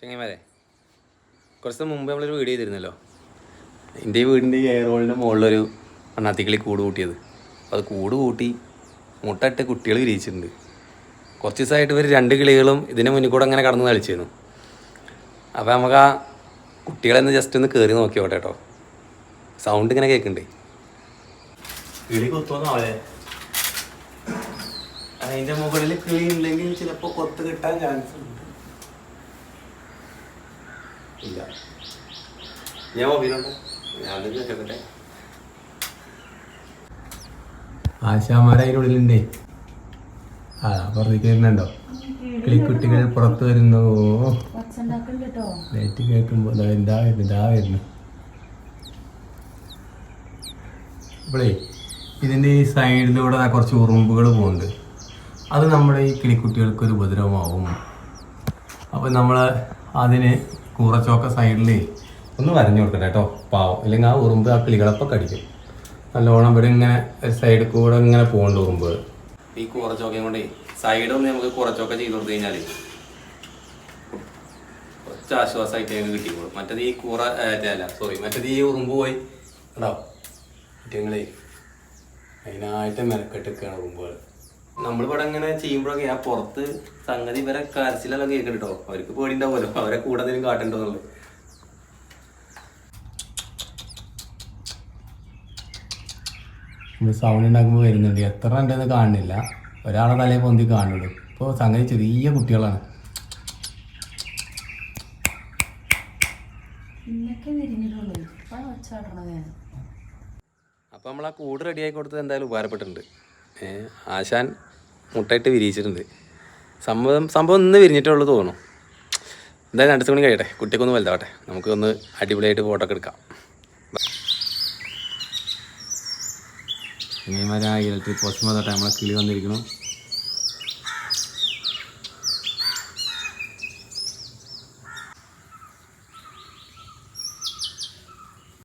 ചങ്ങന്മാരെ കുറച്ച് ദിവസം മുമ്പ് നമ്മളൊരു വീഡിയോ ചെയ്തിരുന്നല്ലോ. എൻ്റെ ഈ വീടിൻ്റെ എയർ ഹോളിൻ്റെ മുകളിലൊരു അണ്ണാത്തിക്കിളി കൂട് കൂട്ടിയത്. അപ്പോൾ അത് കൂട് കൂട്ടി മുട്ടയിട്ട് കുട്ടികൾ വിരിയിച്ചിട്ടുണ്ട്. കുറച്ച് ദിവസമായിട്ട് ഇവർ 2 കിളികളും ഇതിൻ്റെ മുന്നിൽ കൂടെ അങ്ങനെ കടന്ന് കളിച്ചിരുന്നു. അപ്പോൾ നമുക്ക് ആ കുട്ടികളെന്ന് ജസ്റ്റ് ഒന്ന് കയറി നോക്കിയോട്ടെ കേട്ടോ. സൗണ്ട് ഇങ്ങനെ കേൾക്കുന്നുണ്ട്. കിളി കൊത്തുവന്നാവേ. അതിൻ്റെ മുകളിൽ കിളി ഉണ്ടെങ്കിൽ ചിലപ്പോൾ കൊത്ത് കിട്ടാൻ ചാൻസ് ഉണ്ട്. ഇല്ല, ഞാൻ മൊബൈലുണ്ട്, ഞാൻ കേൾക്കട്ടെ. ആശാമാരെ അതിനുള്ളിലുണ്ടേ. ആ പുറത്തേക്ക് വരുന്നുണ്ടോ? കിളിക്കുട്ടികൾ പുറത്ത് വരുന്നു. ലൈറ്റ് കേൾക്കുമ്പോൾ ഇതാ വരുന്നു. ഇപ്പോഴേ ഇതിൻ്റെ ഈ സൈഡിലൂടെ കുറച്ച് ഉറുമ്പുകൾ പോകുന്നുണ്ട്. അത് നമ്മുടെ ഈ കിളിക്കുട്ടികൾക്കൊരു ഉപദ്രവമാവും. അപ്പോൾ നമ്മൾ അതിന് കൂറച്ചോക്ക സൈഡിൽ ഒന്ന് വരഞ്ഞു കൊടുക്കട്ടെ കേട്ടോ, പാവം. അല്ലെങ്കിൽ ആ ഉറുമ്പ് ആ കിളികളപ്പം കടിക്കും. നല്ലോണം ഇവിടെ ഇങ്ങനെ സൈഡിൽ കൂടെ ഇങ്ങനെ പോകേണ്ട ഉറുമ്പുകൾ. ഈ കൂറച്ചോക്കയും കൊണ്ടേ സൈഡൊന്ന് നമുക്ക് കുറച്ചൊക്കെ ചെയ്ത് കൊടുത്തു കഴിഞ്ഞാൽ കുറച്ച് ആശ്വാസമായിട്ട് ഞങ്ങൾക്ക് കിട്ടിക്കോളും. മറ്റേത് ഈ മറ്റേത് ഈ ഉറുമ്പ് പോയി കേട്ടോ. മറ്റേ അതിനായിട്ട് മെനക്കെട്ടിരിക്കുകയാണ് ഉറുമ്പുകൾ. നമ്മളിവിടെ ഇങ്ങനെ ചെയ്യുമ്പോഴൊക്കെ ആ പുറത്ത് സംഗതി ഇവരെ കരച്ചിലെല്ലാം കേൾക്കണം കേട്ടോ. അവർക്ക് പേടി ഉണ്ടാവുമല്ലോ, അവരെ കൂടെ എന്തെങ്കിലും കാട്ടുണ്ടോ എന്നുള്ളത്. നമ്മൾ സൗണ്ട് ഉണ്ടാക്കുമ്പോൾ വരുന്നുണ്ട്. എത്ര ഉണ്ടെന്ന് കാണുന്നില്ല, ഒരാളെ തലയിൽ പൊന്തി കാണുള്ളൂ. ഇപ്പോൾ സംഗതി ചെറിയ കുട്ടികളാണ്. അപ്പോൾ നമ്മൾ ആ കൂട് റെഡിയാക്കി കൊടുത്തത് എന്തായാലും ഉപകാരപ്പെട്ടിട്ടുണ്ട്. ആശാൻ മുട്ടയിട്ട് വിരിയിച്ചിട്ടുണ്ട്. സംഭവം ഇന്ന് വിരിഞ്ഞിട്ടുള്ളൂ തോന്നുന്നു. എന്തായാലും 2 മണി കഴിയട്ടെ, കുട്ടിക്കൊന്ന് വലുതാവട്ടെ, നമുക്കൊന്ന് അടിപൊളിയായിട്ട് ഫോട്ടോ ഒക്കെ എടുക്കാം. ഇങ്ങനെ ഇലക്ട്രിക് പോസ്റ്റ് വന്നിട്ട് നമ്മളെ കിളി വന്നിരിക്കണം.